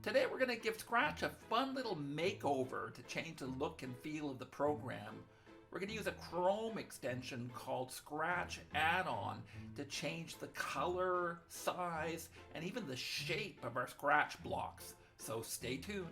Today we're going to give Scratch a fun little makeover to change the look and feel of the program. We're going to use a Chrome extension called Scratch Add-On to change the color, size, and even the shape of our Scratch blocks. So stay tuned.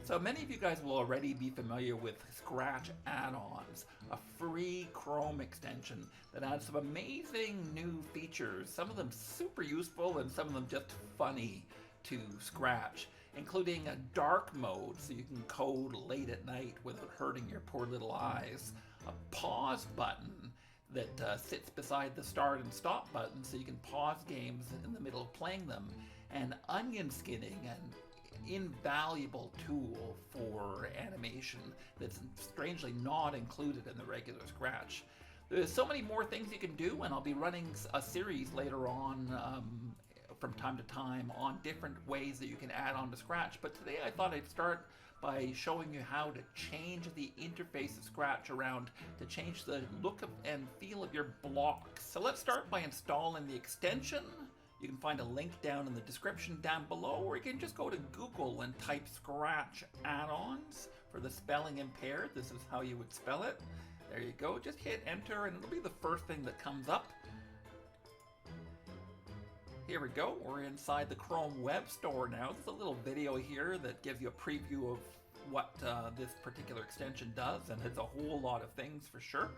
So many of you guys will already be familiar with Scratch Add-Ons, a free Chrome extension that adds some amazing new features, some of them super useful and some of them just funny to Scratch, including a dark mode so you can code late at night without hurting your poor little eyes, a pause button that sits beside the start and stop button so you can pause games in the middle of playing them, and onion skinning, an invaluable tool for animation that's strangely not included in the regular Scratch. There's so many more things you can do, and I'll be running a series later on from time to time on different ways that you can add on to Scratch. But today I thought I'd start by showing you how to change the interface of Scratch around to change the look and feel of your blocks. So let's start by installing the extension. You can find a link down in the description down below, or you can just go to Google and type Scratch Add-Ons for the spelling impaired. This is how you would spell it. There you go. Just hit enter and it'll be the first thing that comes up. Here we go. We're inside the Chrome Web Store now. There's a little video here that gives you a preview of what this particular extension does, and it's a whole lot of things for sure.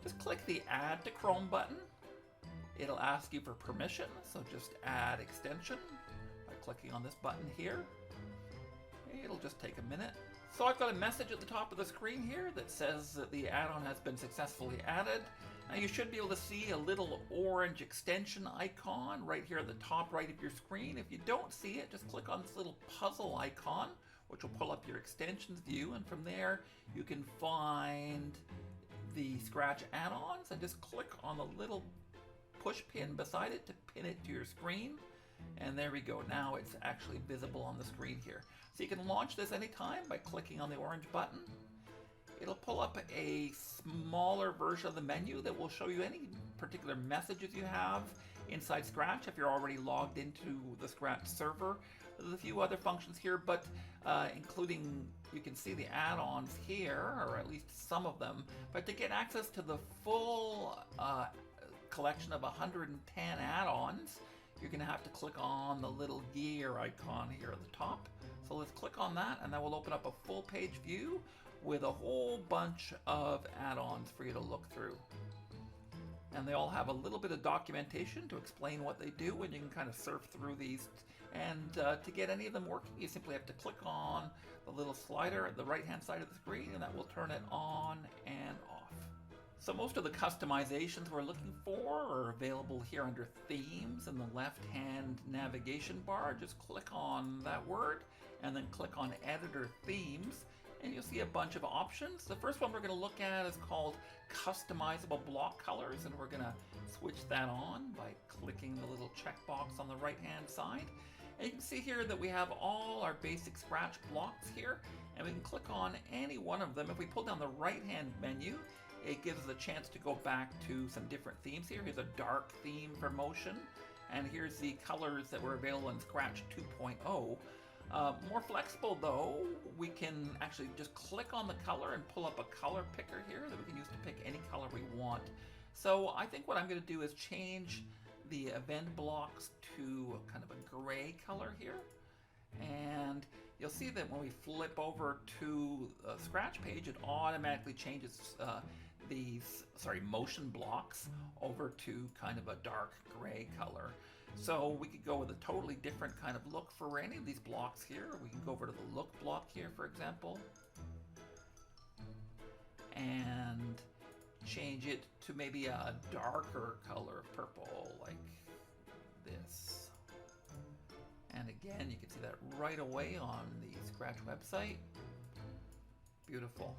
Just click the Add to Chrome button. It'll ask you for permission, so just add extension by clicking on this button here. It'll just take a minute. So I've got a message at the top of the screen here that says that the add-on has been successfully added. Now you should be able to see a little orange extension icon right here at the top right of your screen. If you don't see it, just click on this little puzzle icon, which will pull up your extensions view, and from there you can find the Scratch add-ons and just click on the little push pin beside it to pin it to your screen. And there we go. Now it's actually visible on the screen here. So you can launch this anytime by clicking on the orange button. It'll pull up a smaller version of the menu that will show you any particular messages you have inside Scratch if you're already logged into the Scratch server. There's a few other functions here, but including, you can see the add-ons here, or at least some of them. But to get access to the full collection of 110 add-ons, you're going to have to click on the little gear icon here at the top. So let's click on that, and that will open up a full page view with a whole bunch of add-ons for you to look through. And they all have a little bit of documentation to explain what they do, and you can kind of surf through these. And to get any of them working, you simply have to click on the little slider at the right-hand side of the screen, and that will turn it on and off. So most of the customizations we're looking for are available here under Themes in the left-hand navigation bar. Just click on that word and then click on Editor Themes, and you'll see a bunch of options. The first one we're going to look at is called Customizable Block Colors, and we're going to switch that on by clicking the little checkbox on the right-hand side. And you can see here that we have all our basic Scratch blocks here, and we can click on any one of them. If we pull down the right-hand menu, it gives us a chance to go back to some different themes here. Here's a dark theme for motion, and here's the colors that were available in Scratch 2.0. More flexible though, we can actually just click on the color and pull up a color picker here that we can use to pick any color we want. So I think what I'm going to do is change the event blocks to kind of a gray color here. And you'll see that when we flip over to the Scratch page, it automatically changes these motion blocks over to kind of a dark gray color. So we could go with a totally different kind of look for any of these blocks here. We can go over to the look block here, for example, and change it to maybe a darker color of purple, like this. And again, you can see that right away on the Scratch website. Beautiful.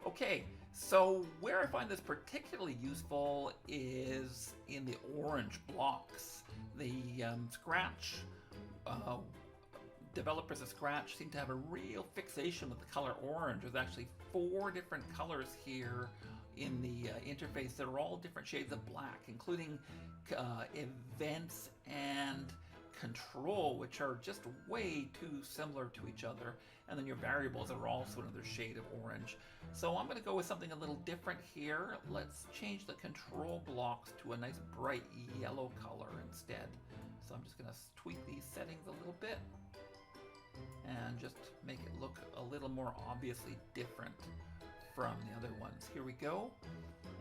Okay, so where I find this particularly useful is in the orange blocks. The Scratch developers of Scratch seem to have a real fixation with the color orange. There's actually 4 different colors here in the interface that are all different shades of black, including events and control, which are just way too similar to each other, and then your variables are also another shade of orange. So I'm going to go with something a little different here. Let's change the control blocks to a nice bright yellow color instead. So I'm just going to tweak these settings a little bit and just make it look a little more obviously different from the other ones. Here we go.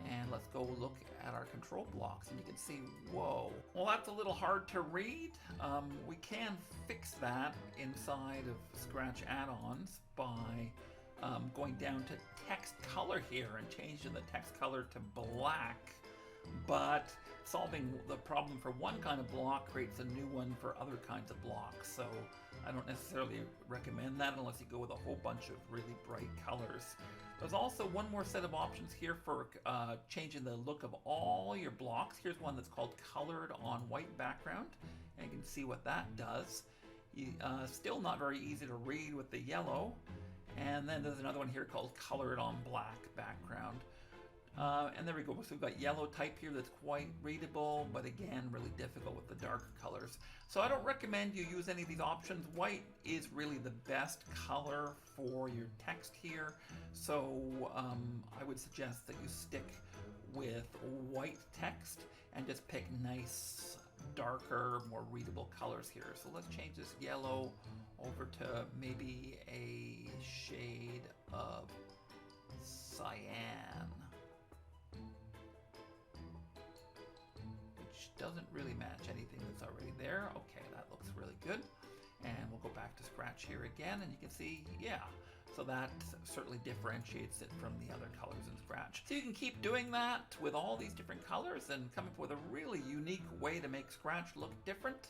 And let's go look at our control blocks, and you can see, whoa. Well, that's a little hard to read. We can fix that inside of Scratch Add-ons by going down to text color here and changing the text color to black. But solving the problem for one kind of block creates a new one for other kinds of blocks. So I don't necessarily recommend that unless you go with a whole bunch of really bright colors. There's also one more set of options here for changing the look of all your blocks. Here's one that's called Colored on White Background, and you can see what that does. Still not very easy to read with the yellow. And then there's another one here called Colored on Black Background. And there we go. So we've got yellow type here that's quite readable, but again, really difficult with the darker colors. So I don't recommend you use any of these options. White is really the best color for your text here. So I would suggest that you stick with white text and just pick nice, darker, more readable colors here. So let's change this yellow over to maybe a shade of cyan, doesn't really match anything that's already there. Okay, that looks really good. And we'll go back to Scratch here again, and you can see, yeah, so that certainly differentiates it from the other colors in Scratch. So you can keep doing that with all these different colors and come up with a really unique way to make Scratch look different.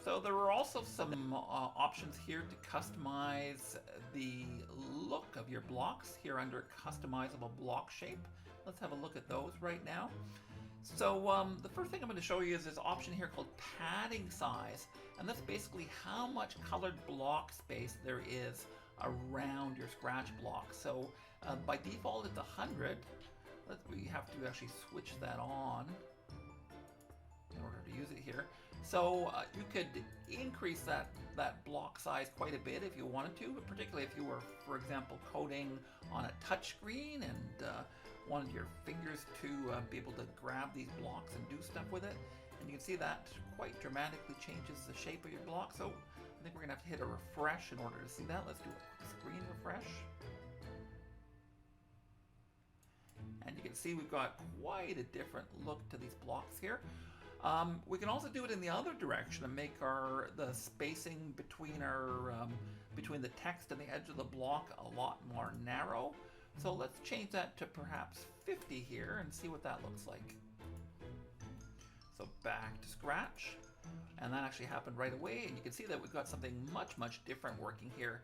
So there are also some options here to customize the look of your blocks here under Customizable Block Shape. Let's have a look at those right now. So the first thing I'm going to show you is this option here called padding size, and that's basically how much colored block space there is around your Scratch block. So by default it's 100. We have to actually switch that on in order to use it here. So you could increase that block size quite a bit if you wanted to, but particularly if you were, for example, coding on a touch screen and wanted your fingers to be able to grab these blocks and do stuff with it. And you can see that quite dramatically changes the shape of your block. So I think we're going to have to hit a refresh in order to see that. Let's do a quick screen refresh. And you can see we've got quite a different look to these blocks here. We can also do it in the other direction and make the spacing between between the text and the edge of the block a lot more narrow. So let's change that to perhaps 50 here and see what that looks like. So back to Scratch, and that actually happened right away, and you can see that we've got something much different working here.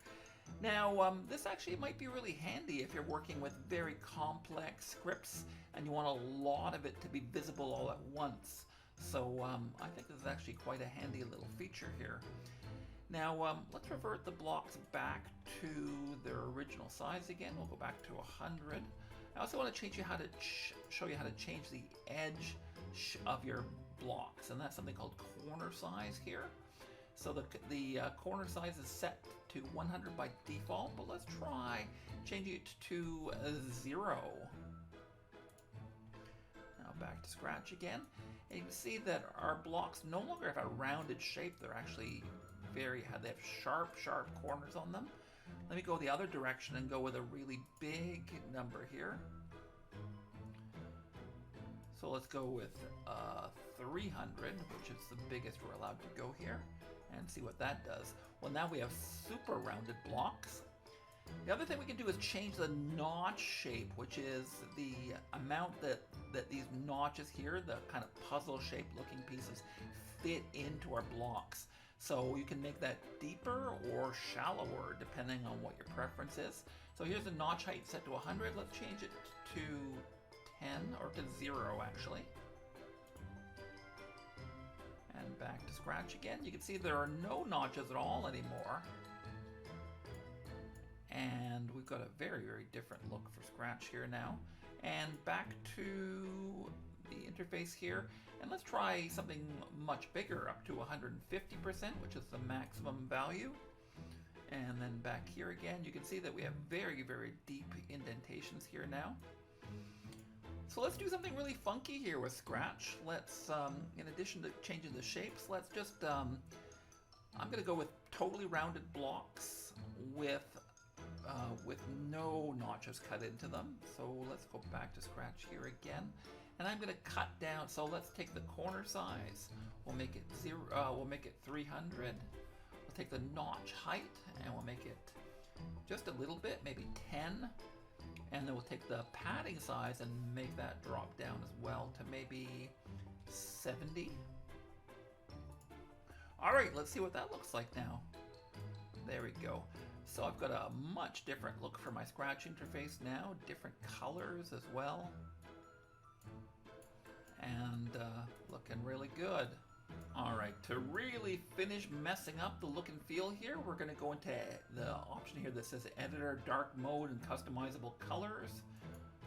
Now this actually might be really handy if you're working with very complex scripts and you want a lot of it to be visible all at once. So I think this is actually quite a handy little feature here. Now let's revert the blocks back to their original size again. We'll go back to 100. I also want to show you how to change the edge of your blocks, and that's something called corner size here. So the corner size is set to 100 by default, but let's try changing it to 0. Now back to Scratch again, and you can see that our blocks no longer have a rounded shape. They're actually they have sharp corners on them. Let me go the other direction and go with a really big number here. So let's go with 300, which is the biggest we're allowed to go here, and see what that does. Well, now we have super rounded blocks. The other thing we can do is change the notch shape, which is the amount that these notches here, the kind of puzzle shape looking pieces, fit into our blocks. So you can make that deeper or shallower depending on what your preference is. So here's the notch height set to 100. Let's change it to 10, or to 0 actually. And back to Scratch again. You can see there are no notches at all anymore. And we've got a very different look for Scratch here now. And back to the interface here. And let's try something much bigger, up to 150%, which is the maximum value. And then back here again, you can see that we have very, very deep indentations here now. So let's do something really funky here with Scratch. Let's, in addition to changing the shapes, let's just, I'm going to go with totally rounded blocks with no notches cut into them. So let's go back to Scratch here again. And I'm going to cut down, so let's take the corner size. We'll make it 300. We'll take the notch height and we'll make it just a little bit, maybe 10. And then we'll take the padding size and make that drop down as well to maybe 70. All right, let's see what that looks like now. There we go. So I've got a much different look for my Scratch interface now, different colors as well. And looking really good. All right, to really finish messing up the look and feel here, we're going to go into the option here that says Editor, Dark Mode, and Customizable Colors,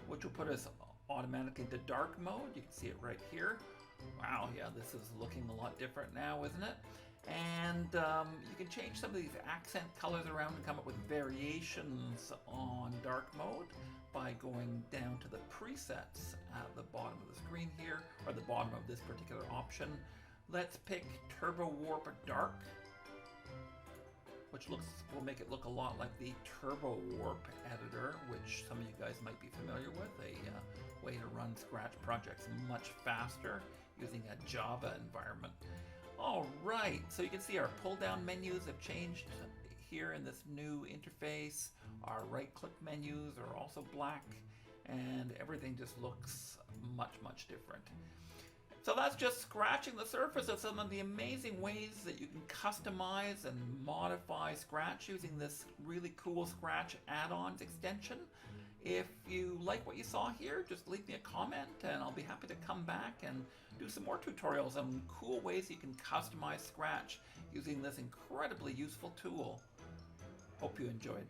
which will put us automatically into dark mode. You can see it right here. Wow, yeah, this is looking a lot different now, isn't it? And you can change some of these accent colors around and come up with variations on dark mode by going down to the presets at the bottom of the screen here, or the bottom of this particular option. Let's pick Turbo Warp Dark, which will make it look a lot like the Turbo Warp editor, which some of you guys might be familiar with, a way to run Scratch projects much faster using a Java environment. All right, so you can see our pull-down menus have changed here in this new interface. Our right-click menus are also black, and everything just looks much, much different. So that's just scratching the surface of some of the amazing ways that you can customize and modify Scratch using this really cool Scratch Add-Ons extension. If you like what you saw here, just leave me a comment and I'll be happy to come back and do some more tutorials on cool ways you can customize Scratch using this incredibly useful tool. Hope you enjoyed.